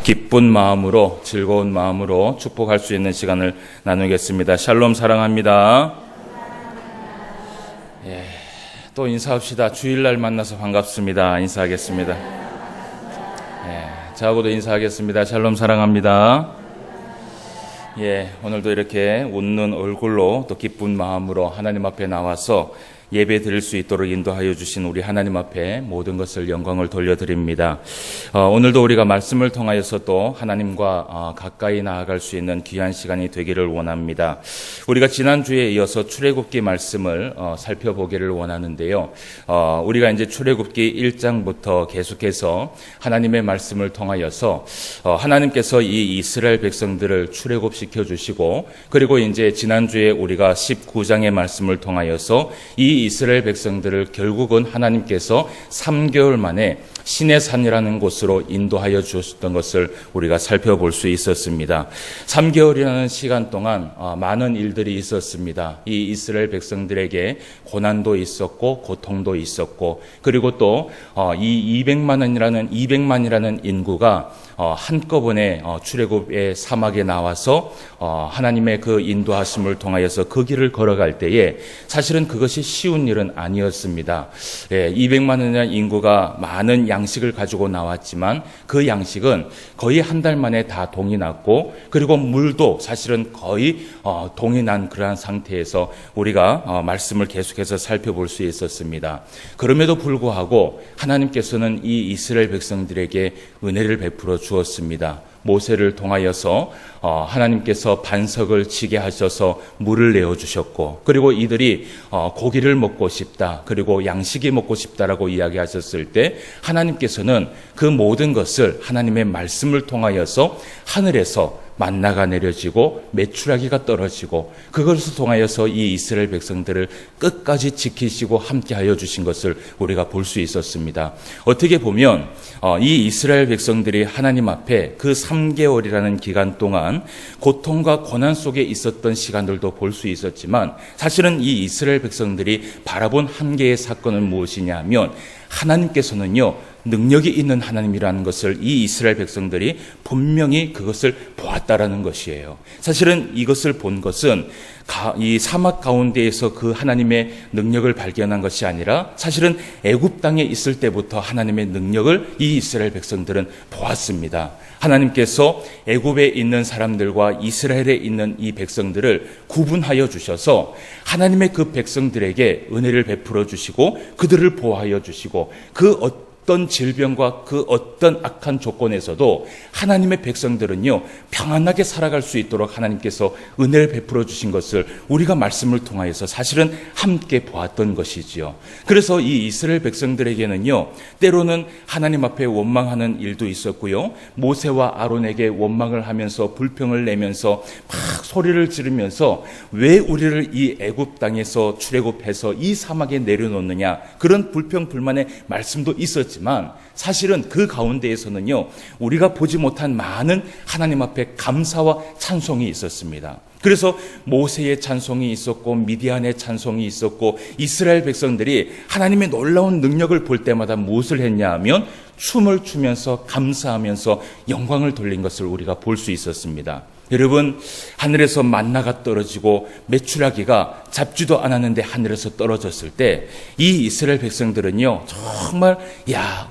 기쁜 마음으로, 즐거운 마음으로 축복할 수 있는 시간을 나누겠습니다. 샬롬 사랑합니다. 또 인사합시다. 주일날 만나서 반갑습니다. 인사하겠습니다. 저하고도 인사하겠습니다. 샬롬 사랑합니다. 오늘도 이렇게 웃는 얼굴로 또 기쁜 마음으로 하나님 앞에 나와서 예배 드릴 수 있도록 인도하여 주신 우리 하나님 앞에 모든 것을 영광을 돌려드립니다. 오늘도 우리가 말씀을 통하여서 또 하나님과 가까이 나아갈 수 있는 귀한 시간이 되기를 원합니다. 우리가 지난주에 이어서 출애굽기 말씀을 살펴보기를 원하는데요. 우리가 이제 출애굽기 1장부터 계속해서 하나님의 말씀을 통하여서 하나님께서 이 이스라엘 백성들을 출애굽시켜 주시고, 그리고 이제 지난주에 우리가 19장의 말씀을 통하여서 이 이스라엘 백성들을 결국은 하나님께서 3개월 만에 시내산이라는 곳으로 인도하여 주셨던 것을 우리가 살펴볼 수 있었습니다. 3개월이라는 시간 동안 많은 일들이 있었습니다. 이 이스라엘 백성들에게 고난도 있었고 고통도 있었고, 그리고 또 이 200만이라는 인구가 한꺼번에 출애굽의 사막에 나와서 하나님의 그 인도하심을 통하여서 그 길을 걸어갈 때에 사실은 그것이 쉬운 일은 아니었습니다. 200만이라는 인구가 많은 양식을 가지고 나왔지만 그 양식은 거의 한 달 만에 다 동이 났고, 그리고 물도 사실은 거의 동이 난 그러한 상태에서 우리가 말씀을 계속해서 살펴볼 수 있었습니다. 그럼에도 불구하고 하나님께서는 이 이스라엘 백성들에게 은혜를 베풀어 주었습니다. 모세를 통하여서 하나님께서 반석을 치게 하셔서 물을 내어주셨고, 그리고 이들이 고기를 먹고 싶다, 그리고 양식이 먹고 싶다라고 이야기하셨을 때 하나님께서는 그 모든 것을 하나님의 말씀을 통하여서 하늘에서 만나가 내려지고 메추라기가 떨어지고, 그것을 통하여서 이 이스라엘 백성들을 끝까지 지키시고 함께하여 주신 것을 우리가 볼 수 있었습니다. 어떻게 보면 이 이스라엘 백성들이 하나님 앞에 그 3개월이라는 기간 동안 고통과 고난 속에 있었던 시간들도 볼 수 있었지만, 사실은 이 이스라엘 백성들이 바라본 한 개의 사건은 무엇이냐 하면, 하나님께서는요 능력이 있는 하나님이라는 것을 이 이스라엘 백성들이 분명히 그것을 보았다라는 것이에요. 사실은 이것을 본 것은 이 사막 가운데에서 그 하나님의 능력을 발견한 것이 아니라, 사실은 애굽 땅에 있을 때부터 하나님의 능력을 이 이스라엘 백성들은 보았습니다. 하나님께서 애굽에 있는 사람들과 이스라엘에 있는 이 백성들을 구분하여 주셔서 하나님의 그 백성들에게 은혜를 베풀어 주시고 그들을 보호하여 주시고, 그 어떤 질병과 그 어떤 악한 조건에서도 하나님의 백성들은요 평안하게 살아갈 수 있도록 하나님께서 은혜를 베풀어 주신 것을 우리가 말씀을 통하여서 사실은 함께 보았던 것이지요. 그래서 이 이스라엘 백성들에게는요 때로는 하나님 앞에 원망하는 일도 있었고요, 모세와 아론에게 원망을 하면서 불평을 내면서 막 소리를 지르면서 왜 우리를 이 애굽 땅에서 출애굽해서 이 사막에 내려놓느냐, 그런 불평 불만의 말씀도 있었지만, 사실은 그 가운데에서는요 우리가 보지 못한 많은 하나님 앞에 감사와 찬송이 있었습니다. 그래서 모세의 찬송이 있었고 미디안의 찬송이 있었고, 이스라엘 백성들이 하나님의 놀라운 능력을 볼 때마다 무엇을 했냐 하면 춤을 추면서 감사하면서 영광을 돌린 것을 우리가 볼 수 있었습니다. 여러분, 하늘에서 만나가 떨어지고 메추라기가 잡지도 않았는데 하늘에서 떨어졌을 때 이 이스라엘 백성들은요 정말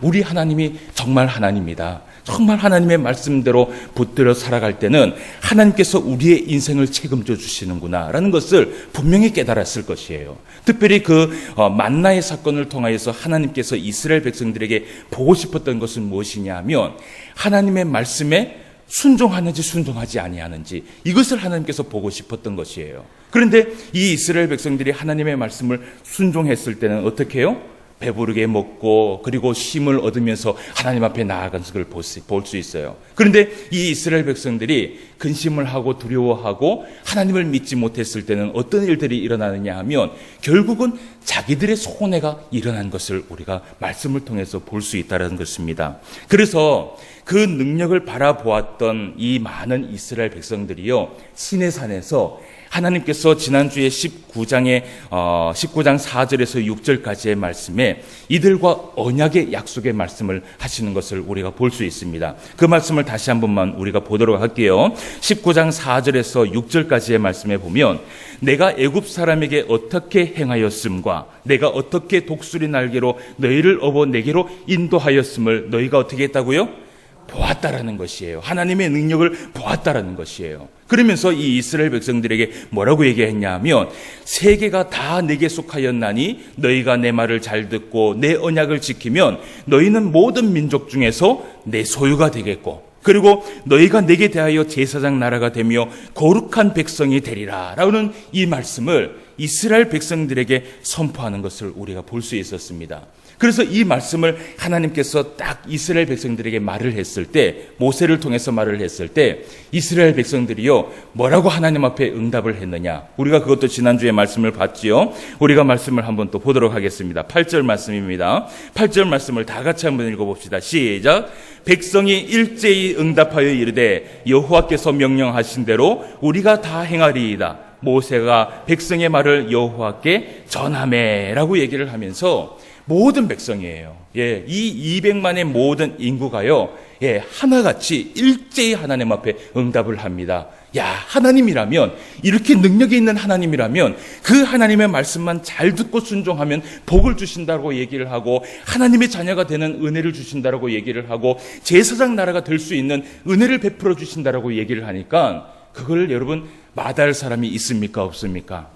우리 하나님이 정말 하나님이다, 정말 하나님의 말씀대로 붙들어 살아갈 때는 하나님께서 우리의 인생을 책임져 주시는구나 라는 것을 분명히 깨달았을 것이에요. 특별히 그 만나의 사건을 통하여서 하나님께서 이스라엘 백성들에게 보고 싶었던 것은 무엇이냐 하면, 하나님의 말씀에 순종하는지 순종하지 아니하는지, 이것을 하나님께서 보고 싶었던 것이에요. 그런데 이 이스라엘 백성들이 하나님의 말씀을 순종했을 때는 어떻게 해요? 배부르게 먹고 그리고 쉼을 얻으면서 하나님 앞에 나아간 것을 볼 수 있어요. 그런데 이 이스라엘 백성들이 근심을 하고 두려워하고 하나님을 믿지 못했을 때는 어떤 일들이 일어나느냐 하면 결국은 자기들의 손해가 일어난 것을 우리가 말씀을 통해서 볼 수 있다는 것입니다. 그래서 그 능력을 바라보았던 이 많은 이스라엘 백성들이요 시내산에서 하나님께서 지난주에 19장 4절에서 6절까지의 말씀에 이들과 언약의 약속의 말씀을 하시는 것을 우리가 볼 수 있습니다. 그 말씀을 다시 한 번만 우리가 보도록 할게요. 19장 4절에서 6절까지의 말씀에 보면 내가 애굽 사람에게 어떻게 행하였음과 내가 어떻게 독수리 날개로 너희를 업어 내게로 인도하였음을 너희가 어떻게 했다고요? 보았다라는 것이에요. 하나님의 능력을 보았다라는 것이에요. 그러면서 이 이스라엘 백성들에게 뭐라고 얘기했냐 하면 세계가 다 내게 속하였나니 너희가 내 말을 잘 듣고 내 언약을 지키면 너희는 모든 민족 중에서 내 소유가 되겠고 그리고 너희가 내게 대하여 제사장 나라가 되며 거룩한 백성이 되리라 라는 이 말씀을 이스라엘 백성들에게 선포하는 것을 우리가 볼 수 있었습니다. 그래서 이 말씀을 하나님께서 딱 이스라엘 백성들에게 말을 했을 때, 모세를 통해서 말을 했을 때 이스라엘 백성들이요 뭐라고 하나님 앞에 응답을 했느냐, 우리가 그것도 지난주에 말씀을 봤지요. 우리가 말씀을 한번 또 보도록 하겠습니다. 8절 말씀입니다. 8절 말씀을 다 같이 한번 읽어봅시다. 시작. 백성이 일제히 응답하여 이르되 여호와께서 명령하신 대로 우리가 다 행하리이다. 모세가 백성의 말을 여호와께 전하매라고 얘기를 하면서 모든 백성이에요. 예, 이 200만의 모든 인구가요, 예, 하나같이 일제히 하나님 앞에 응답을 합니다. 야, 하나님이라면, 이렇게 능력이 있는 하나님이라면 그 하나님의 말씀만 잘 듣고 순종하면 복을 주신다고 얘기를 하고 하나님의 자녀가 되는 은혜를 주신다고 얘기를 하고 제사장 나라가 될 수 있는 은혜를 베풀어 주신다고 얘기를 하니까 그걸 여러분 마다할 사람이 있습니까? 없습니까?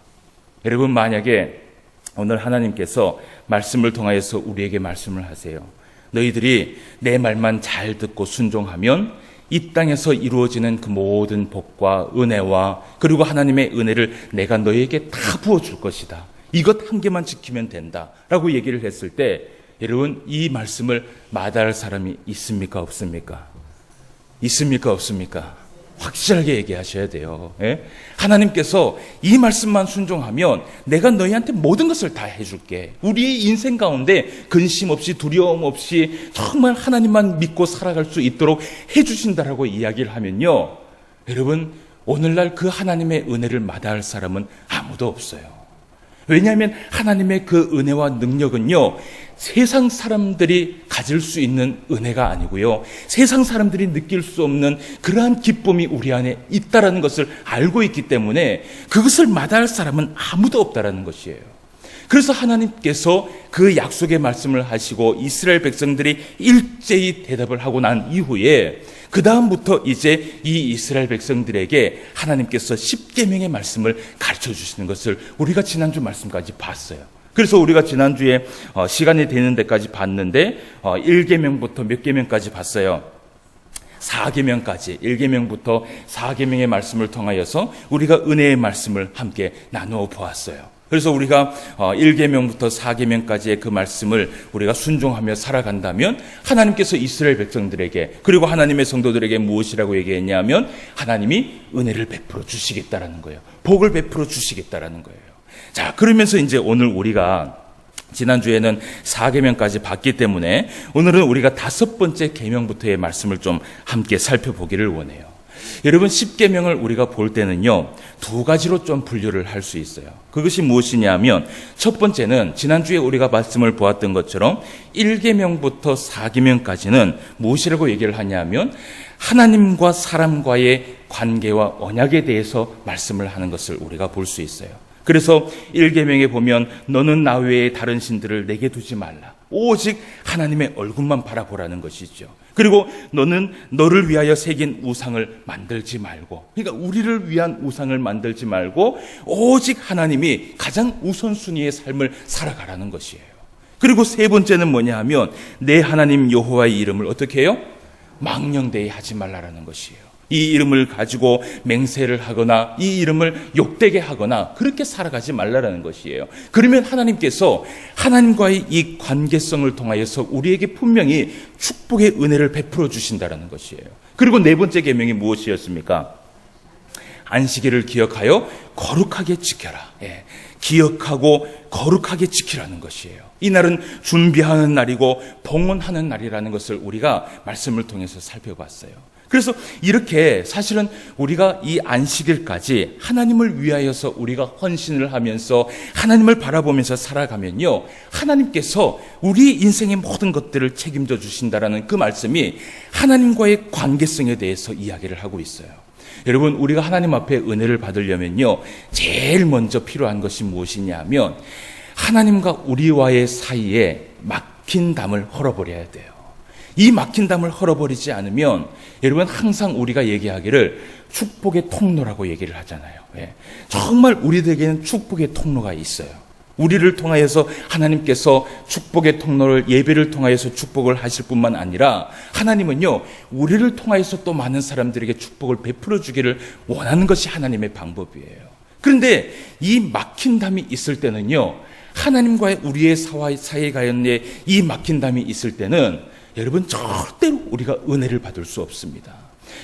여러분, 만약에 오늘 하나님께서 말씀을 통하여서 우리에게 말씀을 하세요. 너희들이 내 말만 잘 듣고 순종하면 이 땅에서 이루어지는 그 모든 복과 은혜와 그리고 하나님의 은혜를 내가 너희에게 다 부어줄 것이다. 이것 한 개만 지키면 된다 라고 얘기를 했을 때 여러분, 이 말씀을 마다할 사람이 있습니까? 없습니까? 있습니까? 없습니까? 확실하게 얘기하셔야 돼요. 예? 하나님께서 이 말씀만 순종하면 내가 너희한테 모든 것을 다 해줄게. 우리의 인생 가운데 근심 없이 두려움 없이 정말 하나님만 믿고 살아갈 수 있도록 해주신다라고 이야기를 하면요, 여러분, 오늘날 그 하나님의 은혜를 마다할 사람은 아무도 없어요. 왜냐하면 하나님의 그 은혜와 능력은요, 세상 사람들이 가질 수 있는 은혜가 아니고요, 세상 사람들이 느낄 수 없는 그러한 기쁨이 우리 안에 있다라는 것을 알고 있기 때문에 그것을 마다할 사람은 아무도 없다라는 것이에요. 그래서 하나님께서 그 약속의 말씀을 하시고 이스라엘 백성들이 일제히 대답을 하고 난 이후에 그 다음부터 이제 이 이스라엘 백성들에게 하나님께서 십계명의 말씀을 가르쳐 주시는 것을 우리가 지난주 말씀까지 봤어요. 그래서 우리가 지난주에 시간이 되는 데까지 봤는데 1계명부터 몇 계명까지 봤어요? 4계명까지, 1계명부터 4계명의 말씀을 통하여서 우리가 은혜의 말씀을 함께 나누어 보았어요. 그래서 우리가 1계명부터 4계명까지의 그 말씀을 우리가 순종하며 살아간다면 하나님께서 이스라엘 백성들에게 그리고 하나님의 성도들에게 무엇이라고 얘기했냐면 하나님이 은혜를 베풀어 주시겠다라는 거예요. 복을 베풀어 주시겠다라는 거예요. 자, 그러면서 이제 오늘 우리가 지난주에는 4계명까지 봤기 때문에 오늘은 우리가 5번째 계명부터의 말씀을 좀 함께 살펴보기를 원해요. 여러분, 10계명을 우리가 볼 때는요, 두 가지로 좀 분류를 할 수 있어요. 그것이 무엇이냐면 첫 번째는 지난주에 우리가 말씀을 보았던 것처럼 1계명부터 4계명까지는 무엇이라고 얘기를 하냐면 하나님과 사람과의 관계와 언약에 대해서 말씀을 하는 것을 우리가 볼 수 있어요. 그래서 1계명에 보면 너는 나 외에 다른 신들을 내게 두지 말라. 오직 하나님의 얼굴만 바라보라는 것이죠. 그리고 너는 너를 위하여 새긴 우상을 만들지 말고, 그러니까 우리를 위한 우상을 만들지 말고 오직 하나님이 가장 우선순위의 삶을 살아가라는 것이에요. 그리고 세 번째는 뭐냐 하면 내 하나님 여호와의 이름을 어떻게 해요? 망령되이 하지 말라라는 것이에요. 이 이름을 가지고 맹세를 하거나 이 이름을 욕되게 하거나 그렇게 살아가지 말라라는 것이에요. 그러면 하나님께서 하나님과의 이 관계성을 통하여서 우리에게 분명히 축복의 은혜를 베풀어 주신다라는 것이에요. 그리고 네 번째 계명이 무엇이었습니까? 안식일을 기억하여 거룩하게 지켜라. 예, 기억하고 거룩하게 지키라는 것이에요. 이 날은 준비하는 날이고 봉헌하는 날이라는 것을 우리가 말씀을 통해서 살펴봤어요. 그래서 이렇게 사실은 우리가 이 안식일까지 하나님을 위하여서 우리가 헌신을 하면서 하나님을 바라보면서 살아가면요, 하나님께서 우리 인생의 모든 것들을 책임져 주신다라는 그 말씀이 하나님과의 관계성에 대해서 이야기를 하고 있어요. 여러분, 우리가 하나님 앞에 은혜를 받으려면요, 제일 먼저 필요한 것이 무엇이냐 하면 하나님과 우리와의 사이에 막힌 담을 헐어버려야 돼요. 이 막힌 담을 헐어버리지 않으면 여러분, 항상 우리가 얘기하기를 축복의 통로라고 얘기를 하잖아요. 정말 우리들에게는 축복의 통로가 있어요. 우리를 통하여서 하나님께서 축복의 통로를, 예배를 통하여서 축복을 하실 뿐만 아니라 하나님은요, 우리를 통하여서 또 많은 사람들에게 축복을 베풀어 주기를 원하는 것이 하나님의 방법이에요. 그런데 이 막힌 담이 있을 때는요, 하나님과의 우리의 사이가운데 이 막힌 담이 있을 때는 여러분, 절대로 우리가 은혜를 받을 수 없습니다.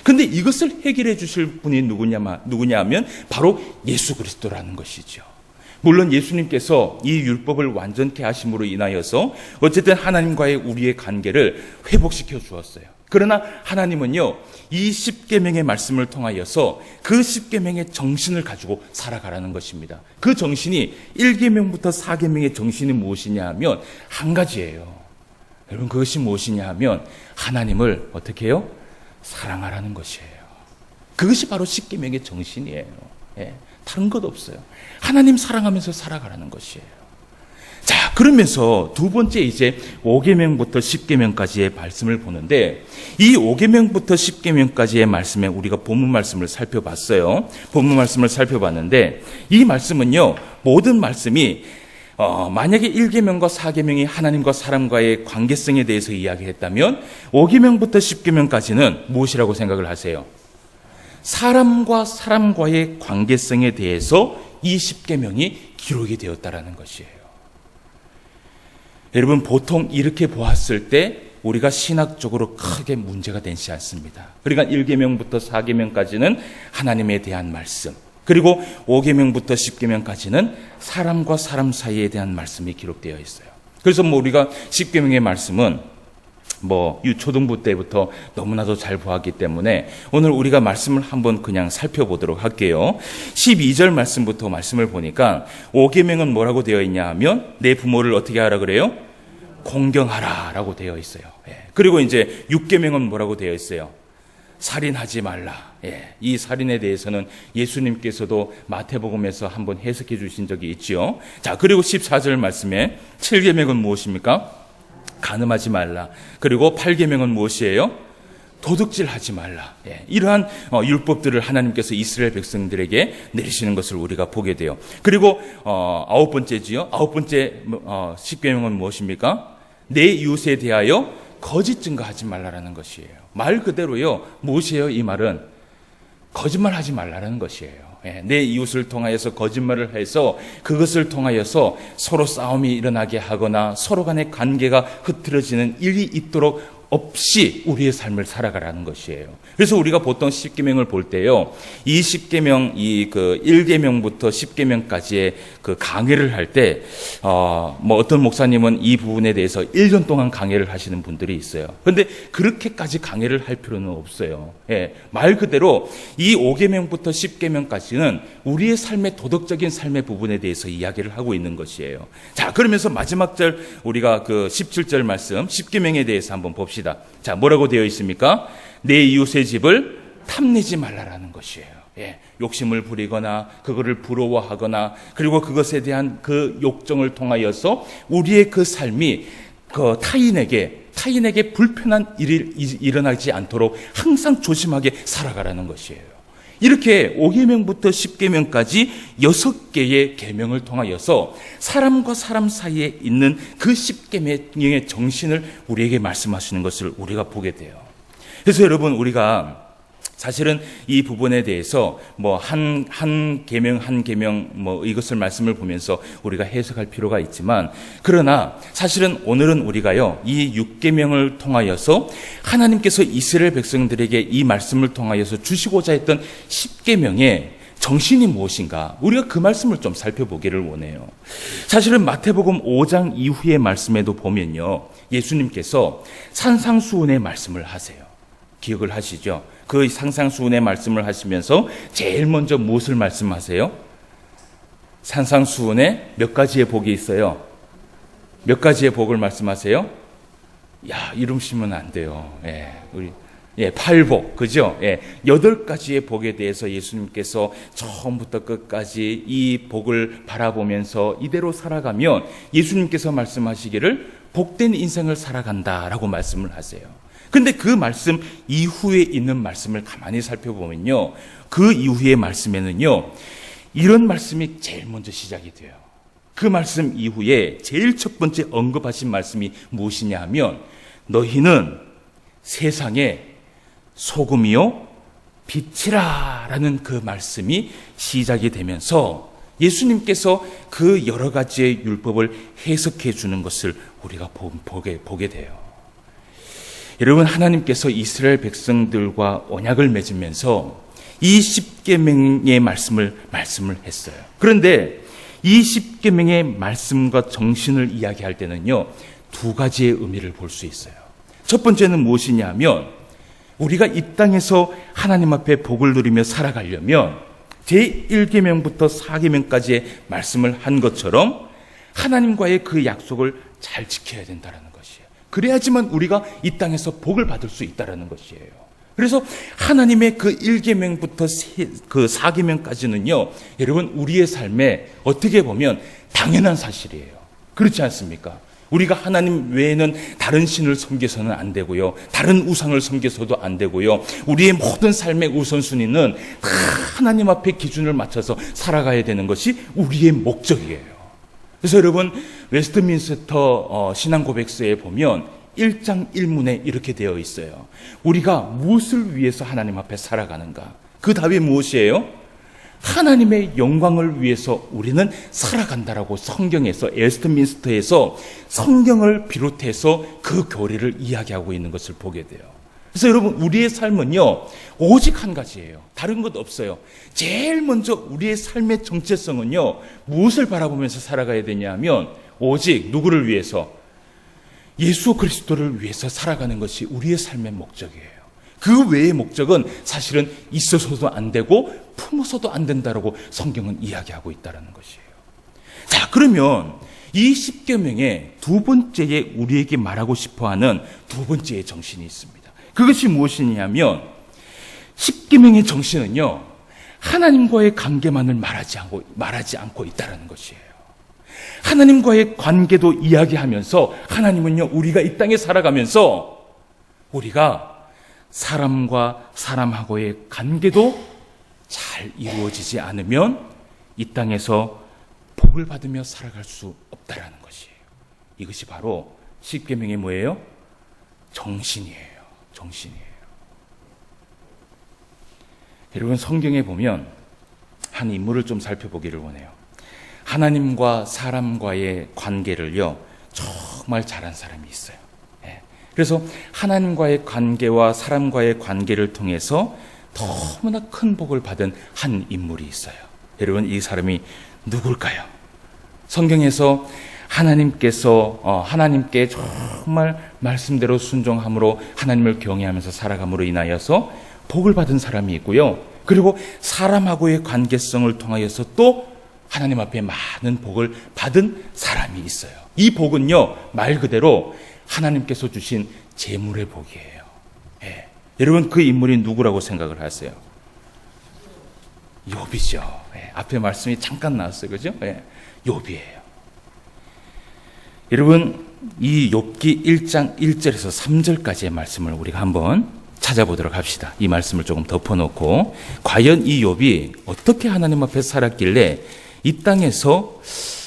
그런데 이것을 해결해 주실 분이 누구냐 하면 바로 예수 그리스도라는 것이죠. 물론 예수님께서 이 율법을 완전케 하심으로 인하여서 어쨌든 하나님과의 우리의 관계를 회복시켜 주었어요. 그러나 하나님은요, 이 십계명의 말씀을 통하여서 그 십계명의 정신을 가지고 살아가라는 것입니다. 그 정신이 1계명부터 4계명의 정신이 무엇이냐 하면 한 가지예요. 여러분, 그것이 무엇이냐 하면 하나님을 어떻게 해요? 사랑하라는 것이에요. 그것이 바로 십계명의 정신이에요. 다른 것 없어요. 하나님 사랑하면서 살아가라는 것이에요. 자, 그러면서 두 번째 이제 5계명부터 10계명까지의 말씀을 보는데, 이 5계명부터 10계명까지의 말씀에 우리가 본문 말씀을 살펴봤어요. 본문 말씀을 살펴봤는데, 이 말씀은요, 모든 말씀이 만약에 1계명과 4계명이 하나님과 사람과의 관계성에 대해서 이야기했다면 5계명부터 10계명까지는 무엇이라고 생각을 하세요? 사람과 사람과의 관계성에 대해서 이 10계명이 기록이 되었다라는 것이에요. 여러분, 보통 이렇게 보았을 때 우리가 신학적으로 크게 문제가 되지 않습니다. 그러니까 1계명부터 4계명까지는 하나님에 대한 말씀, 그리고 5계명부터 10계명까지는 사람과 사람 사이에 대한 말씀이 기록되어 있어요. 그래서 우리가 10계명의 말씀은 유초등부 때부터 너무나도 잘 보았기 때문에 오늘 우리가 말씀을 한번 그냥 살펴보도록 할게요. 12절 말씀부터 말씀을 보니까 5계명은 뭐라고 되어 있냐 하면 내 부모를 어떻게 하라 그래요? 공경하라 라고 되어 있어요. 그리고 이제 6계명은 뭐라고 되어 있어요? 살인하지 말라. 이 살인에 대해서는 예수님께서도 마태복음에서 한번 해석해 주신 적이 있죠. 자, 그리고 14절 말씀에 7계명은 무엇입니까? 간음하지 말라. 그리고 8계명은 무엇이에요? 도둑질하지 말라. 이러한 율법들을 하나님께서 이스라엘 백성들에게 내리시는 것을 우리가 보게 돼요. 그리고 9번째지요. 9번째 10계명은 무엇입니까? 내 이웃에 대하여 거짓 증거하지 말라라는 것이에요. 말 그대로요, 무엇이에요? 이 말은 거짓말하지 말라는 것이에요. 내 이웃을 통하여서 거짓말을 해서 그것을 통하여서 서로 싸움이 일어나게 하거나 서로 간의 관계가 흐트러지는 일이 있도록 없이 우리의 삶을 살아가라는 것이에요. 그래서 우리가 보통 10계명을 볼 때요, 이 10계명, 1계명부터 10계명까지의 그 강해를 할 때, 어떤 목사님은 이 부분에 대해서 1년 동안 강해를 하시는 분들이 있어요. 그런데 그렇게까지 강해를 할 필요는 없어요. 말 그대로 이 5계명부터 10계명까지는 우리의 삶의 도덕적인 삶의 부분에 대해서 이야기를 하고 있는 것이에요. 자, 그러면서 마지막 절, 우리가 그 17절 말씀, 10계명에 대해서 한번 봅시다. 자, 뭐라고 되어 있습니까? 내 이웃의 집을 탐내지 말라라는 것이에요. 욕심을 부리거나 그거를 부러워하거나 그리고 그것에 대한 그 욕정을 통하여서 우리의 그 삶이 그 타인에게 불편한 일이 일어나지 않도록 항상 조심하게 살아가라는 것이에요. 이렇게 5계명부터 10계명까지 6개의 계명을 통하여서 사람과 사람 사이에 있는 그 10계명의 정신을 우리에게 말씀하시는 것을 우리가 보게 돼요. 그래서 여러분, 우리가 사실은 이 부분에 대해서 한 계명 이것을 말씀을 보면서 우리가 해석할 필요가 있지만, 그러나 사실은 오늘은 우리가요, 이 6계명을 통하여서 하나님께서 이스라엘 백성들에게 이 말씀을 통하여서 주시고자 했던 10계명의 정신이 무엇인가, 우리가 그 말씀을 좀 살펴보기를 원해요. 사실은 마태복음 5장 이후의 말씀에도 보면요, 예수님께서 산상수훈의 말씀을 하세요. 기억을 하시죠? 그 산상수훈의 말씀을 하시면서 제일 먼저 무엇을 말씀하세요? 산상수훈에 몇 가지의 복이 있어요? 몇 가지의 복을 말씀하세요? 야, 이름 씌면 안 돼요. 팔복, 그죠? 8가지의 복에 대해서 예수님께서 처음부터 끝까지 이 복을 바라보면서 이대로 살아가면 예수님께서 말씀하시기를 복된 인생을 살아간다라고 말씀을 하세요. 근데 그 말씀 이후에 있는 말씀을 가만히 살펴보면요, 그 이후의 말씀에는요, 이런 말씀이 제일 먼저 시작이 돼요. 그 말씀 이후에 제일 첫 번째 언급하신 말씀이 무엇이냐 하면, 너희는 세상의 소금이요 빛이라 라는 그 말씀이 시작이 되면서 예수님께서 그 여러 가지의 율법을 해석해 주는 것을 우리가 보게 돼요. 여러분, 하나님께서 이스라엘 백성들과 언약을 맺으면서 이 십계명의 말씀을 했어요. 그런데 이 십계명의 말씀과 정신을 이야기할 때는요, 2가지의 의미를 볼 수 있어요. 첫 번째는 무엇이냐 하면, 우리가 이 땅에서 하나님 앞에 복을 누리며 살아가려면 제1계명부터 4계명까지의 말씀을 한 것처럼 하나님과의 그 약속을 잘 지켜야 된다는 것이에요. 그래야지만 우리가 이 땅에서 복을 받을 수 있다는 것이에요. 그래서 하나님의 그 1계명부터 그 4계명까지는요, 여러분, 우리의 삶에 어떻게 보면 당연한 사실이에요. 그렇지 않습니까? 우리가 하나님 외에는 다른 신을 섬겨서는 안 되고요, 다른 우상을 섬겨서도 안 되고요, 우리의 모든 삶의 우선순위는 다 하나님 앞에 기준을 맞춰서 살아가야 되는 것이 우리의 목적이에요. 그래서 여러분, 웨스트민스터 신앙고백서에 보면 1장 1문에 이렇게 되어 있어요. 우리가 무엇을 위해서 하나님 앞에 살아가는가? 그 답이 무엇이에요? 하나님의 영광을 위해서 우리는 살아간다라고 성경에서, 웨스트민스터에서 성경을 비롯해서 그 교리를 이야기하고 있는 것을 보게 돼요. 그래서 여러분, 우리의 삶은요, 오직 한 가지예요. 다른 것 없어요. 제일 먼저 우리의 삶의 정체성은요, 무엇을 바라보면서 살아가야 되냐 하면, 오직 누구를 위해서? 예수 그리스도를 위해서 살아가는 것이 우리의 삶의 목적이에요. 그 외의 목적은 사실은 있어서도 안 되고 품어서도 안 된다라고 성경은 이야기하고 있다는 것이에요. 자, 그러면 이 십계명의 2번째에 우리에게 말하고 싶어하는 2번째의 정신이 있습니다. 그것이 무엇이냐면, 십계명의 정신은요, 하나님과의 관계만을 말하지 않고 있다는 것이에요. 하나님과의 관계도 이야기하면서, 하나님은요, 우리가 이 땅에 살아가면서 우리가 사람과 사람하고의 관계도 잘 이루어지지 않으면 이 땅에서 복을 받으며 살아갈 수 없다라는 것이에요. 이것이 바로 십계명의 뭐예요? 정신이에요. 정신이에요. 여러분, 성경에 보면 한 인물을 좀 살펴보기를 원해요. 하나님과 사람과의 관계를요, 정말 잘한 사람이 있어요. 그래서 하나님과의 관계와 사람과의 관계를 통해서 너무나 큰 복을 받은 한 인물이 있어요. 여러분, 이 사람이 누굴까요? 성경에서 하나님께 정말 말씀대로 순종함으로 하나님을 경외하면서 살아감으로 인하여서 복을 받은 사람이 있고요, 그리고 사람하고의 관계성을 통하여서 또 하나님 앞에 많은 복을 받은 사람이 있어요. 이 복은요, 말 그대로 하나님께서 주신 재물의 복이에요. 여러분, 그 인물이 누구라고 생각을 하세요? 욥이죠. 앞에 말씀이 잠깐 나왔어요. 그죠? 욥이에요. 여러분, 이 욥기 1장 1절에서 3절까지의 말씀을 우리가 한번 찾아보도록 합시다. 이 말씀을 조금 덮어놓고, 과연 이 욥이 어떻게 하나님 앞에 살았길래 이 땅에서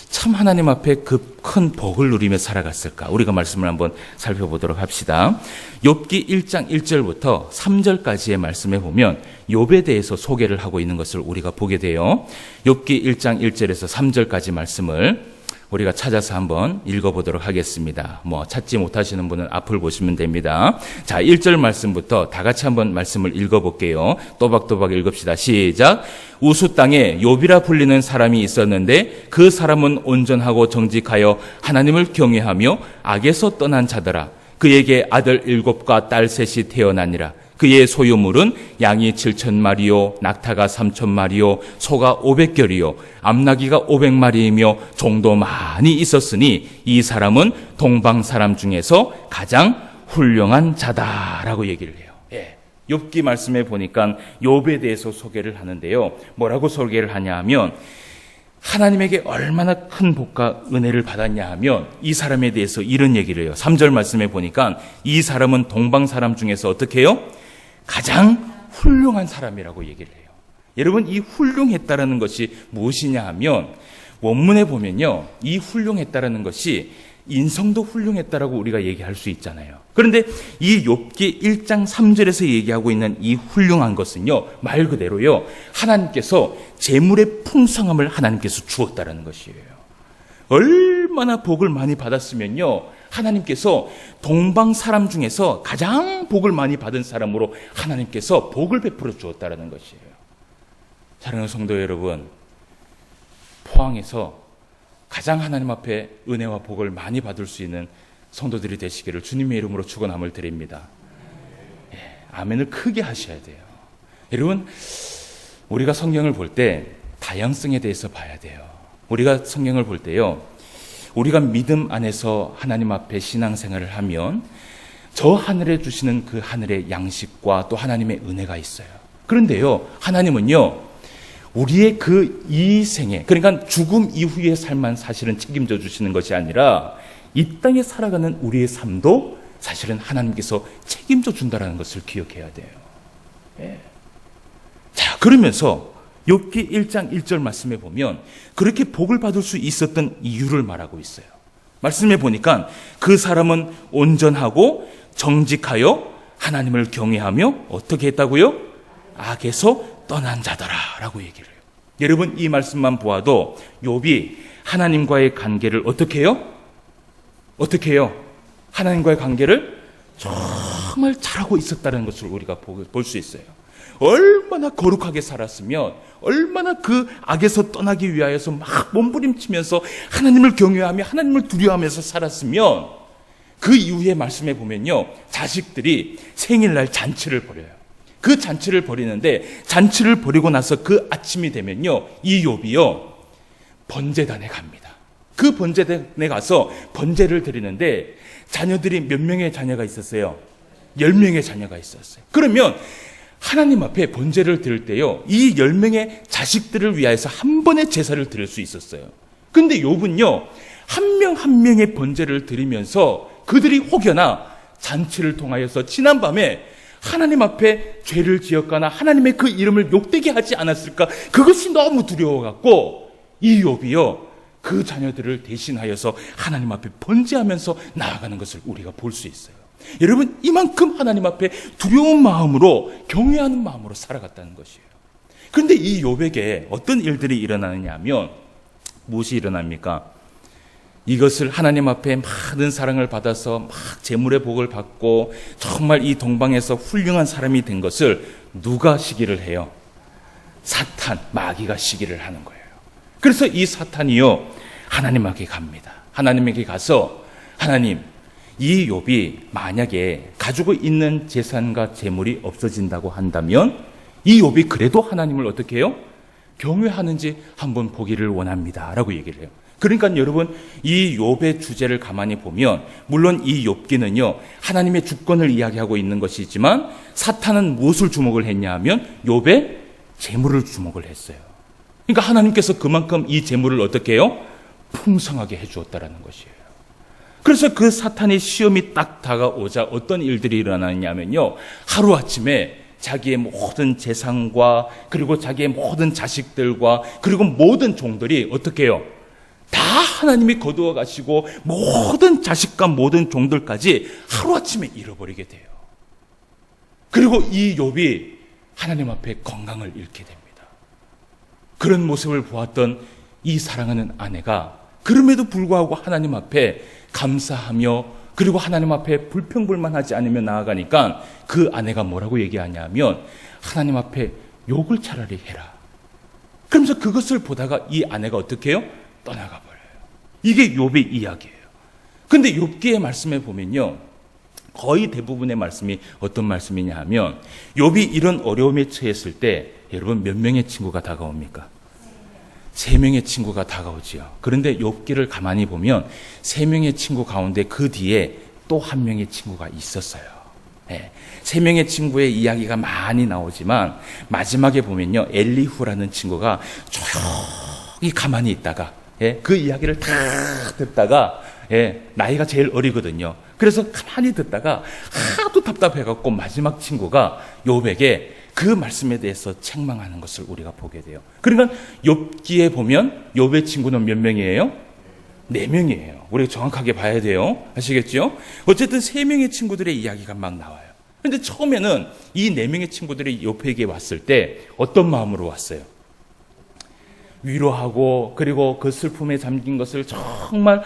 참 하나님 앞에 그 큰 복을 누리며 살아갔을까? 우리가 말씀을 한번 살펴보도록 합시다. 욥기 1장 1절부터 3절까지의 말씀에 보면 욥에 대해서 소개를 하고 있는 것을 우리가 보게 돼요. 욥기 1장 1절에서 3절까지 말씀을 우리가 찾아서 한번 읽어보도록 하겠습니다. 찾지 못하시는 분은 앞을 보시면 됩니다. 자, 1절 말씀부터 다 같이 한번 말씀을 읽어볼게요. 또박또박 읽읍시다. 시작. 우수 땅에 욥이라 불리는 사람이 있었는데 그 사람은 온전하고 정직하여 하나님을 경외하며 악에서 떠난 자더라. 그에게 아들 7과 딸 3이 태어나니라. 그의 소유물은 양이 7,000마리요, 낙타가 3,000마리요, 소가 500결이요, 암나귀가 500마리이며 종도 많이 있었으니 이 사람은 동방 사람 중에서 가장 훌륭한 자다라고 얘기를 해요. 예. 욥기 말씀에 보니까 욥에 대해서 소개를 하는데요. 뭐라고 소개를 하냐 하면 하나님에게 얼마나 큰 복과 은혜를 받았냐 하면 이 사람에 대해서 이런 얘기를 해요. 3절 말씀에 보니까 이 사람은 동방 사람 중에서 어떻게 해요? 가장 훌륭한 사람이라고 얘기를 해요. 여러분, 이 훌륭했다라는 것이 무엇이냐 하면 원문에 보면요, 이 훌륭했다라는 것이 인성도 훌륭했다라고 우리가 얘기할 수 있잖아요. 그런데 이 욥기 1장 3절에서 얘기하고 있는 이 훌륭한 것은요, 말 그대로요, 하나님께서 재물의 풍성함을 하나님께서 주었다라는 것이에요. 얼마나 복을 많이 받았으면요, 하나님께서 동방 사람 중에서 가장 복을 많이 받은 사람으로 하나님께서 복을 베풀어 주었다라는 것이에요. 사랑하는 성도 여러분, 포항에서 가장 하나님 앞에 은혜와 복을 많이 받을 수 있는 성도들이 되시기를 주님의 이름으로 축원함을 드립니다. 예, 아멘을 크게 하셔야 돼요. 여러분, 우리가 성경을 볼 때 다양성에 대해서 봐야 돼요. 우리가 성경을 볼 때요, 우리가 믿음 안에서 하나님 앞에 신앙생활을 하면 저 하늘에 주시는 그 하늘의 양식과 또 하나님의 은혜가 있어요. 그런데요, 하나님은요, 우리의 그 이 생에, 그러니까 죽음 이후의 삶만 사실은 책임져 주시는 것이 아니라 이 땅에 살아가는 우리의 삶도 사실은 하나님께서 책임져 준다는 것을 기억해야 돼요. 예. 자, 그러면서 욥기 1장 1절 말씀에 보면 그렇게 복을 받을 수 있었던 이유를 말하고 있어요. 말씀에 보니까 그 사람은 온전하고 정직하여 하나님을 경외하며 어떻게 했다고요? 악에서 떠난 자더라라고 얘기를 해요. 여러분, 이 말씀만 보아도 욥이 하나님과의 관계를 어떻게 해요? 어떻게 해요? 하나님과의 관계를 정말 잘하고 있었다는 것을 우리가 볼 수 있어요. 얼마나 거룩하게 살았으면, 얼마나 그 악에서 떠나기 위하여서 막 몸부림치면서 하나님을 경외하며 하나님을 두려워하면서 살았으면, 그 이후에 말씀해 보면요, 자식들이 생일날 잔치를 벌여요. 그 잔치를 벌이는데, 잔치를 벌이고 나서 그 아침이 되면요, 이 욥이요, 번제단에 갑니다. 그 번제단에 가서 번제를 드리는데, 자녀들이 몇 명의 자녀가 있었어요? 10명의 자녀가 있었어요. 그러면 하나님 앞에 번제를 드릴 때요, 이 10명의 자식들을 위하여서 한 번의 제사를 드릴 수 있었어요. 근데 욥은요, 한 명 한 명의 번제를 드리면서 그들이 혹여나 잔치를 통하여서 지난밤에 하나님 앞에 죄를 지었거나 하나님의 그 이름을 욕되게 하지 않았을까, 그것이 너무 두려워갖고 이 욥이요, 그 자녀들을 대신하여서 하나님 앞에 번제하면서 나아가는 것을 우리가 볼 수 있어요. 여러분, 이만큼 하나님 앞에 두려운 마음으로, 경외하는 마음으로 살아갔다는 것이에요. 그런데 이 욥에게 어떤 일들이 일어나느냐 하면 무엇이 일어납니까? 이것을 하나님 앞에 많은 사랑을 받아서 막 재물의 복을 받고 정말 이 동방에서 훌륭한 사람이 된 것을 누가 시기를 해요? 사탄, 마귀가 시기를 하는 거예요. 그래서 이 사탄이요, 하나님에게 갑니다. 하나님에게 가서, 하나님, 이 욥이 만약에 가지고 있는 재산과 재물이 없어진다고 한다면 이 욥이 그래도 하나님을 어떻게 해요? 경외하는지 한번 보기를 원합니다 라고 얘기를 해요. 그러니까 여러분, 이 욥의 주제를 가만히 보면 물론 이 욥기는요, 하나님의 주권을 이야기하고 있는 것이지만 사탄은 무엇을 주목을 했냐 하면 욥의 재물을 주목을 했어요. 그러니까 하나님께서 그만큼 이 재물을 어떻게 해요? 풍성하게 해주었다라는 것이에요. 그래서 그 사탄의 시험이 딱 다가오자 어떤 일들이 일어나냐면요, 하루아침에 자기의 모든 재산과 그리고 자기의 모든 자식들과 그리고 모든 종들이 어떻게 해요? 다 하나님이 거두어 가시고 모든 자식과 모든 종들까지 하루아침에 잃어버리게 돼요. 그리고 이 욥이 하나님 앞에 건강을 잃게 됩니다. 그런 모습을 보았던 이 사랑하는 아내가 그럼에도 불구하고 하나님 앞에 감사하며 그리고 하나님 앞에 불평불만하지 않으며 나아가니까 그 아내가 뭐라고 얘기하냐면 하나님 앞에 욕을 차라리 해라. 그러면서 그것을 보다가 이 아내가 어떻게 해요? 떠나가 버려요. 이게 욥의 이야기예요. 그런데 욥기의 말씀에 보면요, 거의 대부분의 말씀이 어떤 말씀이냐 하면 욥이 이런 어려움에 처했을 때 여러분 몇 명의 친구가 다가옵니까? 3명의 친구가 다가오지요. 그런데 욥기를 가만히 보면 3명의 친구 가운데 그 뒤에 또 1명의 친구가 있었어요. 3명의 친구의 이야기가 많이 나오지만 마지막에 보면요, 엘리후라는 친구가 조용히 가만히 있다가 그 이야기를 다 듣다가 나이가 제일 어리거든요. 그래서 가만히 듣다가 하도 답답해갖고 마지막 친구가 욥에게 그 말씀에 대해서 책망하는 것을 우리가 보게 돼요. 그러니까 욥기에 보면 욥의 친구는 몇 명이에요? 4명이에요. 우리가 정확하게 봐야 돼요. 아시겠죠? 어쨌든 3명의 친구들의 이야기가 막 나와요. 그런데 처음에는 이 4명의 친구들이 욥에게 왔을 때 어떤 마음으로 왔어요? 위로하고, 그리고 그 슬픔에 잠긴 것을 정말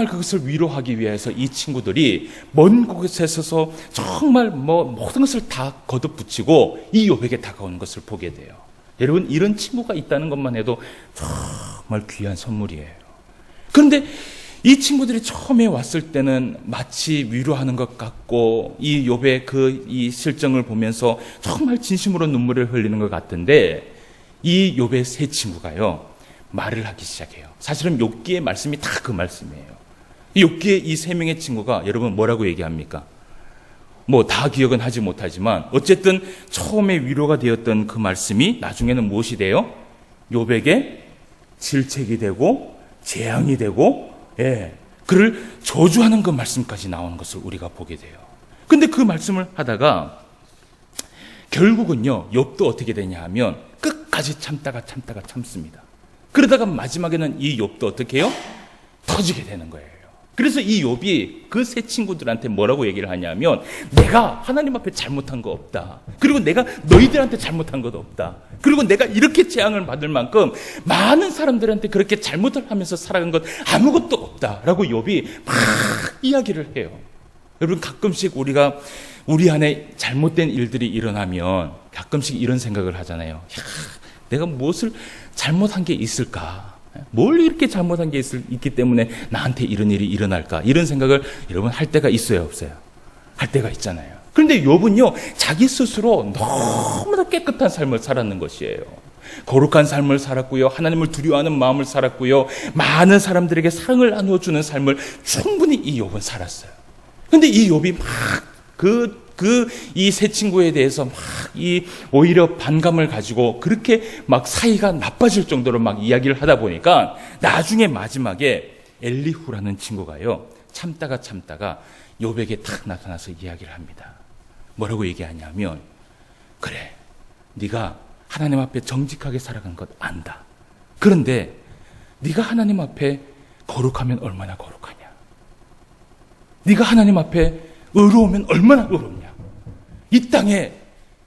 그것을 위로하기 위해서 이 친구들이 먼 곳에 서서 정말 모든 것을 다 걷어붙이고 이 욥에게 다가오는 것을 보게 돼요. 여러분, 이런 친구가 있다는 것만 해도 정말 귀한 선물이에요. 그런데 이 친구들이 처음에 왔을 때는 마치 위로하는 것 같고 이 욥의 이 실정을 보면서 정말 진심으로 눈물을 흘리는 것 같은데 이 욥의 3 친구가요, 말을 하기 시작해요. 사실은 욥기의 말씀이 다 그 말씀이에요. 욥기의 이 3명의 친구가 여러분 뭐라고 얘기합니까? 다 기억은 하지 못하지만 어쨌든 처음에 위로가 되었던 그 말씀이 나중에는 무엇이 돼요? 욥에게 질책이 되고 재앙이 되고 그를 저주하는 그 말씀까지 나오는 것을 우리가 보게 돼요. 근데 그 말씀을 하다가 결국은요, 욥도 어떻게 되냐 하면 끝까지 참다가 참습니다. 그러다가 마지막에는 이 욥도 어떻게 해요? 터지게 되는 거예요. 그래서 이 욥이 그 3 친구들한테 뭐라고 얘기를 하냐면, 내가 하나님 앞에 잘못한 거 없다. 그리고 내가 너희들한테 잘못한 것도 없다. 그리고 내가 이렇게 재앙을 받을 만큼 많은 사람들한테 그렇게 잘못을 하면서 살아간 것 아무것도 없다. 라고 욥이 막 이야기를 해요. 여러분, 가끔씩 우리가 우리 안에 잘못된 일들이 일어나면 가끔씩 이런 생각을 하잖아요. 내가 무엇을 잘못한 게 있을까? 뭘 이렇게 잘못한 게 있기 때문에 나한테 이런 일이 일어날까? 이런 생각을 여러분 할 때가 있어요, 없어요? 할 때가 있잖아요. 그런데 욥은요, 자기 스스로 너무나 깨끗한 삶을 살았는 것이에요. 거룩한 삶을 살았고요, 하나님을 두려워하는 마음을 살았고요, 많은 사람들에게 사랑을 나누어주는 삶을 충분히 이 욥은 살았어요. 근데 이 욥이 막 이 3 친구에 대해서 막 오히려 반감을 가지고 그렇게 막 사이가 나빠질 정도로 막 이야기를 하다 보니까 나중에 마지막에 엘리후라는 친구가요, 참다가 욥에게 탁 나타나서 이야기를 합니다. 뭐라고 얘기하냐면, 그래, 네가 하나님 앞에 정직하게 살아간 것 안다. 그런데 네가 하나님 앞에 거룩하면 얼마나 거룩하냐? 네가 하나님 앞에 의로우면 얼마나 의롭냐? 이 땅에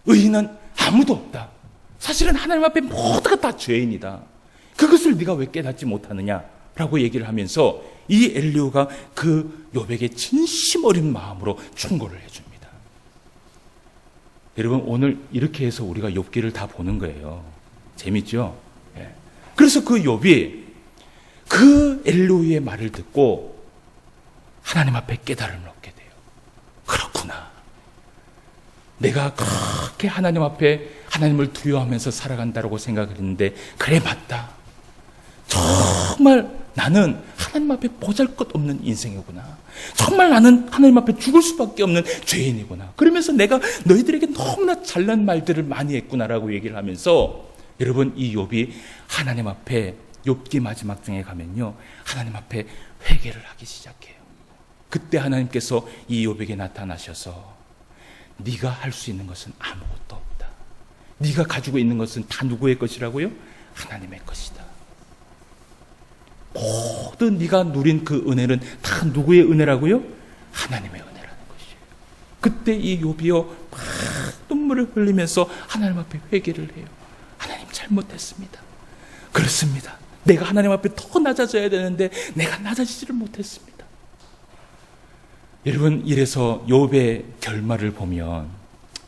의인은 아무도 없다. 사실은 하나님 앞에 모두가 다 죄인이다. 그것을 네가 왜 깨닫지 못하느냐라고 얘기를 하면서 이 엘리후가 그 욥에게 진심 어린 마음으로 충고를 해줍니다. 여러분, 오늘 이렇게 해서 우리가 욥기를 다 보는 거예요. 재밌죠? 그래서 그 욥이 그 엘리후의 말을 듣고 하나님 앞에 깨달음을 얻게 돼요. 그렇구나. 내가 그렇게 하나님 앞에 하나님을 두려워하면서 살아간다고 생각했는데, 그래, 맞다. 정말 나는 하나님 앞에 보잘것없는 인생이구나. 정말 나는 하나님 앞에 죽을 수밖에 없는 죄인이구나. 그러면서 내가 너희들에게 너무나 잘난 말들을 많이 했구나라고 얘기를 하면서, 여러분, 이 욥이 하나님 앞에 욥기 마지막 장에 가면요, 하나님 앞에 회개를 하기 시작해요. 그때 하나님께서 이 욥에게 나타나셔서, 네가 할 수 있는 것은 아무것도 없다. 네가 가지고 있는 것은 다 누구의 것이라고요? 하나님의 것이다. 모든 네가 누린 그 은혜는 다 누구의 은혜라고요? 하나님의 은혜라는 것이에요. 그때 이 욥이요, 막 눈물을 흘리면서 하나님 앞에 회개를 해요. 하나님, 잘못했습니다. 그렇습니다. 내가 하나님 앞에 더 낮아져야 되는데 내가 낮아지지를 못했습니다. 여러분, 이래서 욥의 결말을 보면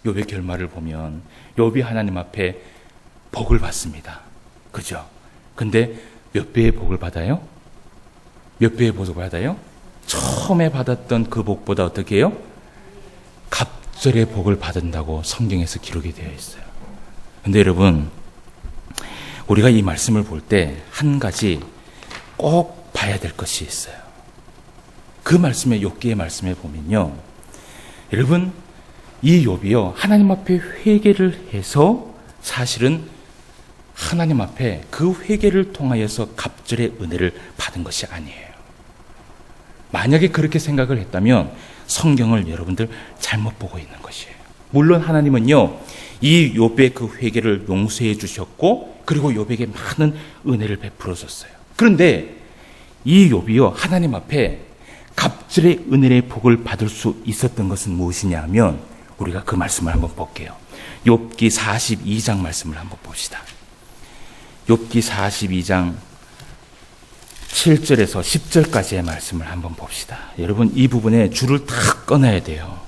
욥이 하나님 앞에 복을 받습니다. 그죠? 근데 몇 배의 복을 받아요? 몇 배의 복을 받아요? 처음에 받았던 그 복보다 어떻게 해요? 갑절의 복을 받는다고 성경에서 기록이 되어 있어요. 근데 여러분, 우리가 이 말씀을 볼 때 한 가지 꼭 봐야 될 것이 있어요. 그 말씀에, 욥기의 말씀에 보면요, 여러분, 이 욥이요, 하나님 앞에 회개를 해서 사실은 하나님 앞에 그 회개를 통하여서 갑절의 은혜를 받은 것이 아니에요. 만약에 그렇게 생각을 했다면 성경을 여러분들 잘못 보고 있는 것이에요. 물론 하나님은요, 이 욥의 그 회개를 용서해 주셨고, 그리고 욥에게 많은 은혜를 베풀어 줬어요. 그런데 이 욥이요, 하나님 앞에 갑절의 은혜의 복을 받을 수 있었던 것은 무엇이냐 하면, 우리가 그 말씀을 한번 볼게요. 욥기 42장 말씀을 한번 봅시다. 욥기 42장 7절에서 10절까지의 말씀을 한번 봅시다. 여러분, 이 부분에 줄을 탁 꺼내야 돼요.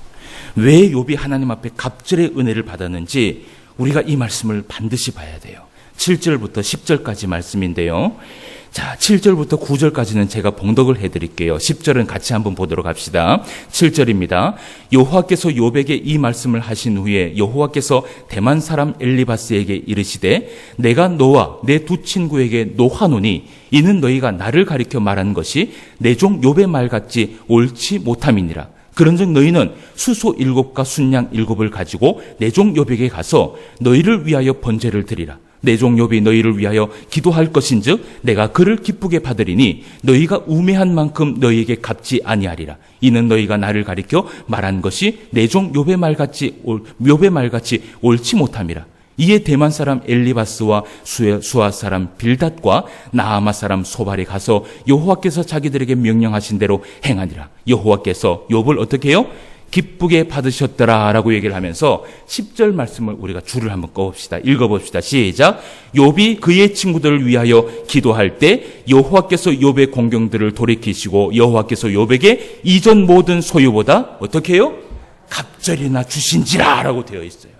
왜 욥이 하나님 앞에 갑절의 은혜를 받았는지 우리가 이 말씀을 반드시 봐야 돼요. 7절부터 10절까지 말씀인데요. 자, 7절부터 9절까지는 제가 봉독을 해드릴게요. 10절은 같이 한번 보도록 합시다. 7절입니다. 여호와께서 욥에게 이 말씀을 하신 후에 여호와께서 대만 사람 엘리바스에게 이르시되 내가 너와 내 두 친구에게 노하노니 이는 너희가 나를 가리켜 말한 것이 내 종 욥의 말 같지 옳지 못함이니라. 그런즉 너희는 수소 7과 순양 7을 가지고 내 종 욥에게 가서 너희를 위하여 번제를 드리라. 내 종 욥이 너희를 위하여 기도할 것인즉 내가 그를 기쁘게 받으리니 너희가 우매한 만큼 너희에게 갚지 아니하리라. 이는 너희가 나를 가리켜 말한 것이 내 종 욥의 말같이 옳지 못함이라. 이에 대만 사람 엘리바스와 수아 사람 빌닷과 나아마 사람 소발이 가서 여호와께서 자기들에게 명령하신 대로 행하니라. 여호와께서 욥을 어떻게 해요? 기쁘게 받으셨더라라고 얘기를 하면서 10절 말씀을 우리가 줄을 한번 꺼봅시다. 읽어봅시다. 시작. 욥이 그의 친구들을 위하여 기도할 때 여호와께서 욥의 공경들을 돌이키시고 여호와께서 욥에게 이전 모든 소유보다 어떻게 해요? 갑절이나 주신지라라고 되어 있어요.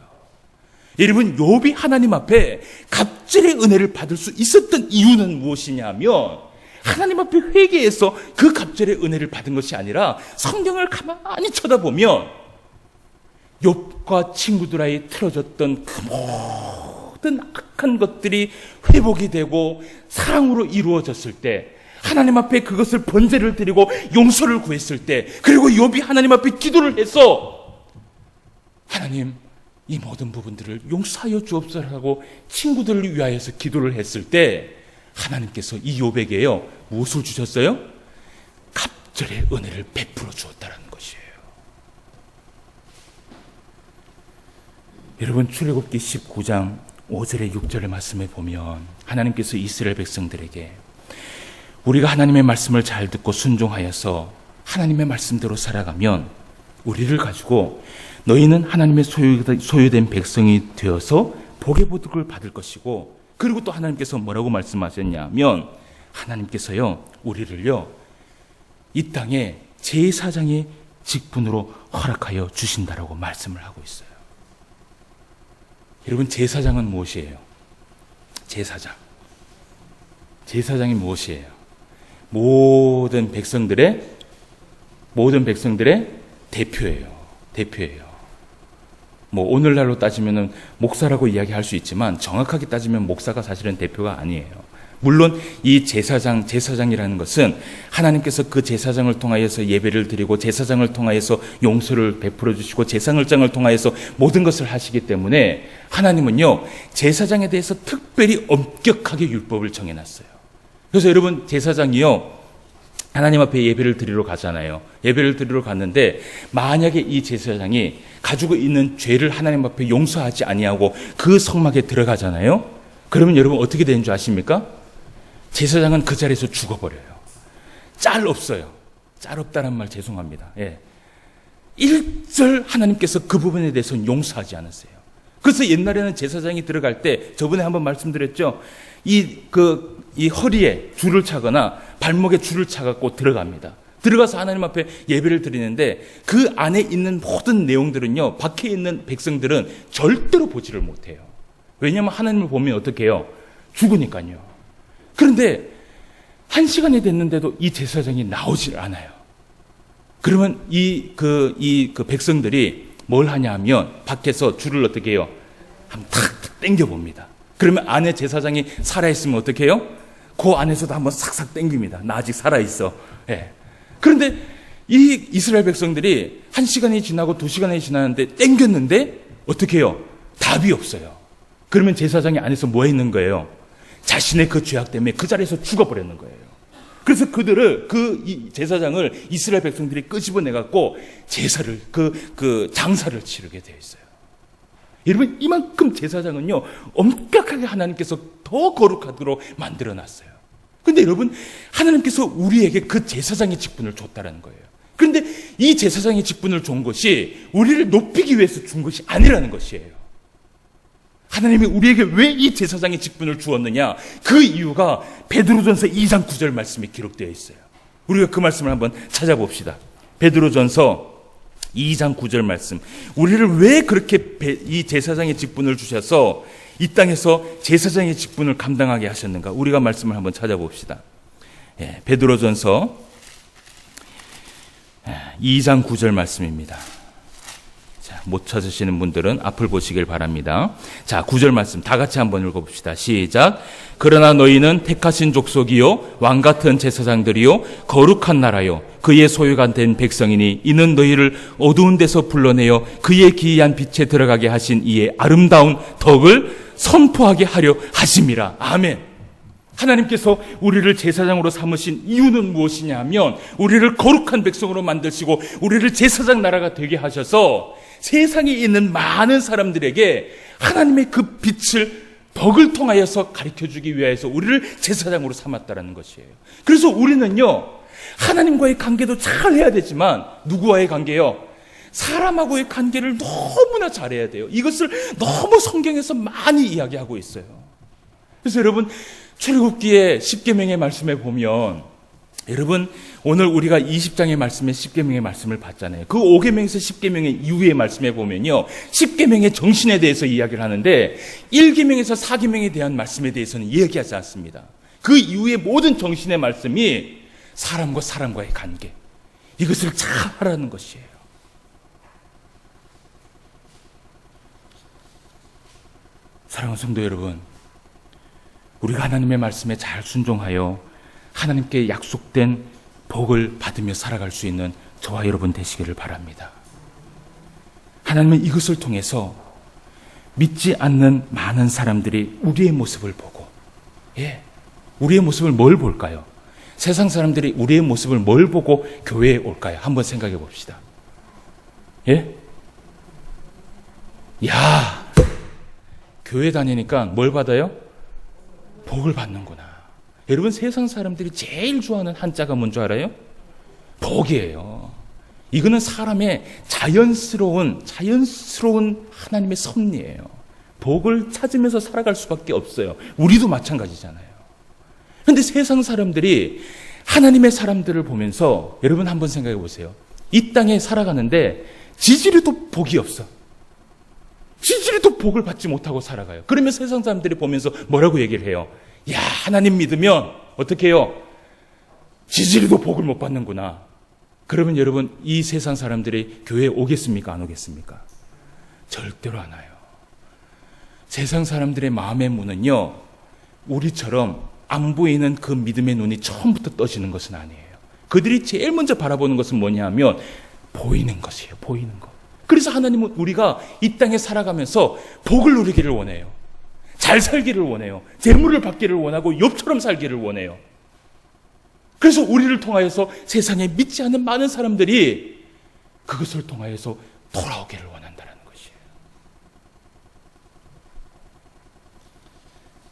여러분, 욥이 하나님 앞에 갑절의 은혜를 받을 수 있었던 이유는 무엇이냐면 하나님 앞에 회개해서 그 갑절의 은혜를 받은 것이 아니라 성경을 가만히 쳐다보면 욥과 친구들에게 틀어졌던 그 모든 악한 것들이 회복이 되고 사랑으로 이루어졌을 때, 하나님 앞에 그것을 번제를 드리고 용서를 구했을 때, 그리고 욥이 하나님 앞에 기도를 해서 하나님 이 모든 부분들을 용서하여 주옵소서라고 친구들을 위하여서 기도를 했을 때 하나님께서 이 욥에게요 무엇을 주셨어요? 갑절의 은혜를 베풀어 주었다는 것이에요. 여러분, 출애굽기 19장 5절에 6절의 말씀에 보면 하나님께서 이스라엘 백성들에게 우리가 하나님의 말씀을 잘 듣고 순종하여서 하나님의 말씀대로 살아가면 우리를 가지고 너희는 하나님의 소유된 백성이 되어서 복의 보복을 받을 것이고, 그리고 또 하나님께서 뭐라고 말씀하셨냐면 하나님께서요 우리를요 이 땅에 제사장의 직분으로 허락하여 주신다라고 말씀을 하고 있어요. 여러분, 제사장은 무엇이에요? 제사장이 무엇이에요? 모든 백성들의 대표예요. 뭐 오늘날로 따지면은 목사라고 이야기할 수 있지만 정확하게 따지면 목사가 사실은 대표가 아니에요. 물론 이 제사장이라는 것은 하나님께서 그 제사장을 통하여서 예배를 드리고 제사장을 통하여서 용서를 베풀어 주시고 제사장을 통하여서 모든 것을 하시기 때문에 하나님은요 제사장에 대해서 특별히 엄격하게 율법을 정해놨어요. 그래서 여러분, 제사장이요 하나님 앞에 예배를 드리러 가잖아요. 예배를 드리러 갔는데 만약에 이 제사장이 가지고 있는 죄를 하나님 앞에 용서하지 아니하고 그 성막에 들어가잖아요. 그러면 여러분 어떻게 되는 줄 아십니까? 제사장은 그 자리에서 죽어버려요. 짤 없어요. 짤 없다는 말 죄송합니다. 예. 일절 하나님께서 그 부분에 대해서는 용서하지 않았어요. 그래서 옛날에는 제사장이 들어갈 때 저번에 한번 말씀드렸죠. 이 허리에 줄을 차거나 발목에 줄을 차갖고 들어갑니다. 들어가서 하나님 앞에 예배를 드리는데 그 안에 있는 모든 내용들은요 밖에 있는 백성들은 절대로 보지를 못해요. 왜냐하면 하나님을 보면 어떻게 해요? 죽으니까요. 그런데 1시간이 됐는데도 이 제사장이 나오질 않아요. 그러면 이 백성들이 뭘 하냐 하면 밖에서 줄을 어떻게 해요? 한번 탁 당겨봅니다. 그러면 안에 제사장이 살아있으면 어떻게 해요? 그 안에서도 한번 싹싹 당깁니다. 나 아직 살아있어. 예. 그런데 이 이스라엘 백성들이 1시간이 지나고 2시간이 지났는데 당겼는데 어떻게 해요? 답이 없어요. 그러면 제사장이 안에서 뭐 했는 거예요? 자신의 그 죄악 때문에 그 자리에서 죽어버렸는 거예요. 그래서 그들을, 이 제사장을 이스라엘 백성들이 끄집어내갖고 제사를, 장사를 치르게 되어 있어요. 여러분, 이만큼 제사장은요, 엄격하게 하나님께서 더 거룩하도록 만들어 놨어요. 근데 여러분, 하나님께서 우리에게 그 제사장의 직분을 줬다는 거예요. 그런데 이 제사장의 직분을 준 것이 우리를 높이기 위해서 준 것이 아니라는 것이에요. 하나님이 우리에게 왜 이 제사장의 직분을 주었느냐? 그 이유가 베드로전서 2장 9절 말씀에 기록되어 있어요. 우리가 그 말씀을 한번 찾아봅시다. 베드로전서 2장 9절 말씀. 우리를 왜 그렇게 이 제사장의 직분을 주셔서 이 땅에서 제사장의 직분을 감당하게 하셨는가? 우리가 말씀을 한번 찾아봅시다. 예, 베드로전서 2장 9절 말씀입니다. 자, 못 찾으시는 분들은 앞을 보시길 바랍니다. 자, 9절 말씀 다 같이 한번 읽어봅시다. 시작. 그러나 너희는 택하신 족속이요 왕같은 제사장들이요 거룩한 나라요 그의 소유가 된 백성이니 이는 너희를 어두운 데서 불러내어 그의 기이한 빛에 들어가게 하신 이의 아름다운 덕을 선포하게 하려 하심이라. 아멘. 하나님께서 우리를 제사장으로 삼으신 이유는 무엇이냐 하면 우리를 거룩한 백성으로 만드시고 우리를 제사장 나라가 되게 하셔서 세상에 있는 많은 사람들에게 하나님의 그 빛을 덕을 통하여서 가르쳐주기 위해서 우리를 제사장으로 삼았다는 것이에요. 그래서 우리는요, 하나님과의 관계도 잘 해야 되지만 누구와의 관계요? 사람하고의 관계를 너무나 잘해야 돼요. 이것을 너무 성경에서 많이 이야기하고 있어요. 그래서 여러분, 출애굽기의 10계명의 말씀에 보면 여러분 오늘 우리가 20장의 말씀에 10계명의 말씀을 봤잖아요. 그 5계명에서 10계명의 이후의 말씀에 보면요, 10계명의 정신에 대해서 이야기를 하는데 1계명에서 4계명에 대한 말씀에 대해서는 이야기하지 않습니다. 그 이후의 모든 정신의 말씀이 사람과 사람과의 관계, 이것을 잘 하라는 것이에요. 사랑하는 성도 여러분, 우리가 하나님의 말씀에 잘 순종하여 하나님께 약속된 복을 받으며 살아갈 수 있는 저와 여러분 되시기를 바랍니다. 하나님은 이것을 통해서 믿지 않는 많은 사람들이 우리의 모습을 보고, 우리의 모습을 뭘 볼까요? 세상 사람들이 우리의 모습을 뭘 보고 교회에 올까요? 한번 생각해 봅시다. 교회 다니니까 뭘 받아요? 복을 받는구나. 여러분, 세상 사람들이 제일 좋아하는 한자가 뭔 줄 알아요? 복이에요. 이거는 사람의 자연스러운 하나님의 섭리예요. 복을 찾으면서 살아갈 수밖에 없어요. 우리도 마찬가지잖아요. 그런데 세상 사람들이 하나님의 사람들을 보면서 여러분 한번 생각해 보세요. 이 땅에 살아가는데 지지리도 복이 없어. 지지리도 복을 받지 못하고 살아가요. 그러면 세상 사람들이 보면서 뭐라고 얘기를 해요? 야, 하나님 믿으면 어떻게 해요? 지지리도 복을 못 받는구나. 그러면 여러분, 이 세상 사람들이 교회에 오겠습니까? 안 오겠습니까? 절대로 안 와요. 세상 사람들의 마음의 문은요, 우리처럼 안 보이는 그 믿음의 눈이 처음부터 떠지는 것은 아니에요. 그들이 제일 먼저 바라보는 것은 뭐냐 하면 보이는 것이에요. 보이는 것. 그래서 하나님은 우리가 이 땅에 살아가면서 복을 누리기를 원해요. 잘 살기를 원해요. 재물을 받기를 원하고 욥처럼 살기를 원해요. 그래서 우리를 통하여서 세상에 믿지 않는 많은 사람들이 그것을 통하여서 돌아오기를 원한다는 것이에요.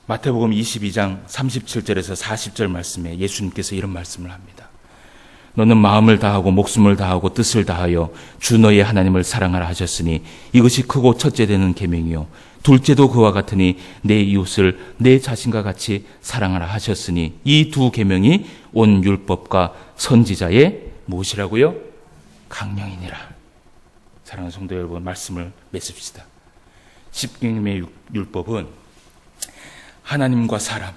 마태복음 22장 37절에서 40절 말씀에 예수님께서 이런 말씀을 합니다. 너는 마음을 다하고 목숨을 다하고 뜻을 다하여 주 너의 하나님을 사랑하라 하셨으니 이것이 크고 첫째 되는 계명이요 둘째도 그와 같으니 내 이웃을 내 자신과 같이 사랑하라 하셨으니 이 두 계명이 온 율법과 선지자의 무엇이라고요? 강령이니라. 사랑하는 성도 여러분, 말씀을 맺읍시다. 10계명의 율법은 하나님과 사람,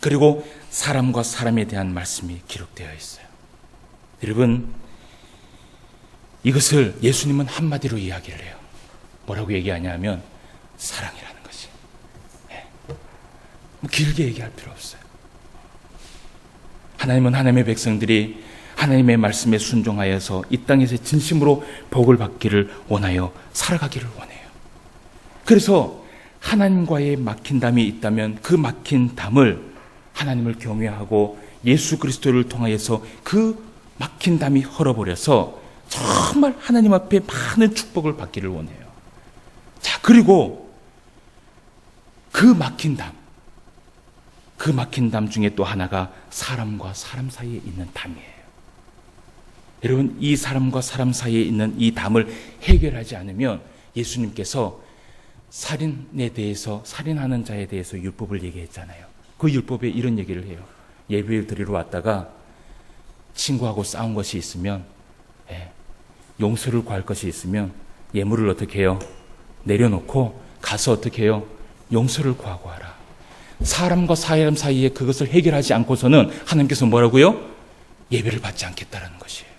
그리고 사람과 사람에 대한 말씀이 기록되어 있어요. 여러분, 이것을 예수님은 한마디로 이야기를 해요. 뭐라고 얘기하냐면 사랑이라는 것이. 뭐 길게 얘기할 필요 없어요. 하나님은 하나님의 백성들이 하나님의 말씀에 순종하여서 이 땅에서 진심으로 복을 받기를 원하여 살아가기를 원해요. 그래서 하나님과의 막힌 담이 있다면 그 막힌 담을 하나님을 경외하고 예수 그리스도를 통하여서 그 막힌 담이 헐어버려서 정말 하나님 앞에 많은 축복을 받기를 원해요. 자, 그리고 그 막힌 담 중에 또 하나가 사람과 사람 사이에 있는 담이에요. 여러분, 이 사람과 사람 사이에 있는 이 담을 해결하지 않으면 예수님께서 살인하는 자에 대해서 율법을 얘기했잖아요. 그 율법에 이런 얘기를 해요. 예배 드리러 왔다가 친구하고 싸운 것이 있으면, 용서를 구할 것이 있으면 예물을 어떻게 해요? 내려놓고 가서 어떻게 해요? 용서를 구하고 하라. 사람과 사람 사이에 그것을 해결하지 않고서는 하나님께서 뭐라고요? 예배를 받지 않겠다라는 것이에요.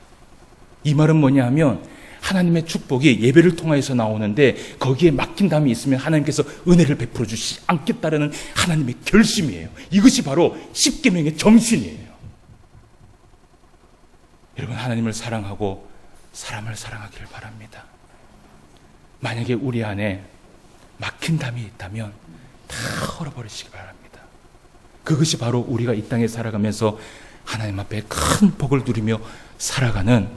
이 말은 뭐냐 하면 하나님의 축복이 예배를 통해서 나오는데 거기에 막힌 담이 있으면 하나님께서 은혜를 베풀어 주시지 않겠다라는 하나님의 결심이에요. 이것이 바로 십계명의 정신이에요. 여러분, 하나님을 사랑하고 사람을 사랑하기를 바랍니다. 만약에 우리 안에 막힌 담이 있다면 다 헐어버리시기 바랍니다. 그것이 바로 우리가 이 땅에 살아가면서 하나님 앞에 큰 복을 누리며 살아가는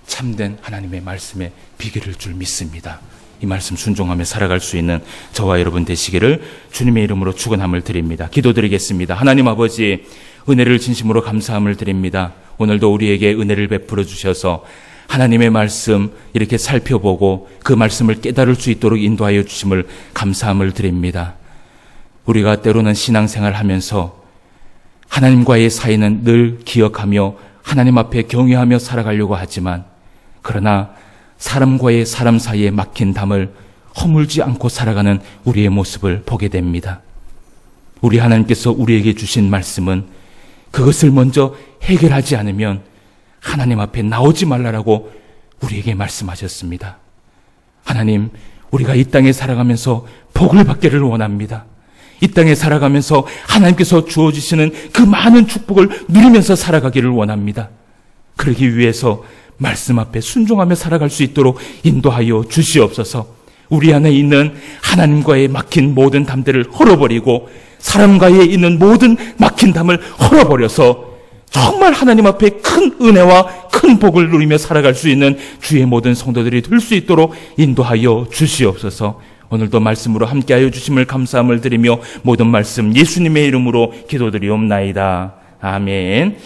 참된 하나님의 말씀의 비결일 줄 믿습니다. 이 말씀 순종하며 살아갈 수 있는 저와 여러분 되시기를 주님의 이름으로 축원함을 드립니다. 기도드리겠습니다. 하나님 아버지, 은혜를 진심으로 감사함을 드립니다. 오늘도 우리에게 은혜를 베풀어 주셔서 하나님의 말씀 이렇게 살펴보고 그 말씀을 깨달을 수 있도록 인도하여 주심을 감사함을 드립니다. 우리가 때로는 신앙생활 하면서 하나님과의 사이는 늘 기억하며 하나님 앞에 경외하며 살아가려고 하지만, 그러나 사람과의 사람 사이에 막힌 담을 허물지 않고 살아가는 우리의 모습을 보게 됩니다. 우리 하나님께서 우리에게 주신 말씀은 그것을 먼저 해결하지 않으면 하나님 앞에 나오지 말라라고 우리에게 말씀하셨습니다. 하나님, 우리가 이 땅에 살아가면서 복을 받기를 원합니다. 이 땅에 살아가면서 하나님께서 주어주시는 그 많은 축복을 누리면서 살아가기를 원합니다. 그러기 위해서 말씀 앞에 순종하며 살아갈 수 있도록 인도하여 주시옵소서. 우리 안에 있는 하나님과의 막힌 모든 담들을 헐어버리고 사람과의 있는 모든 막힌 담을 헐어버려서 정말 하나님 앞에 큰 은혜와 큰 복을 누리며 살아갈 수 있는 주의 모든 성도들이 될 수 있도록 인도하여 주시옵소서. 오늘도 말씀으로 함께하여 주심을 감사함을 드리며 모든 말씀 예수님의 이름으로 기도드리옵나이다. 아멘.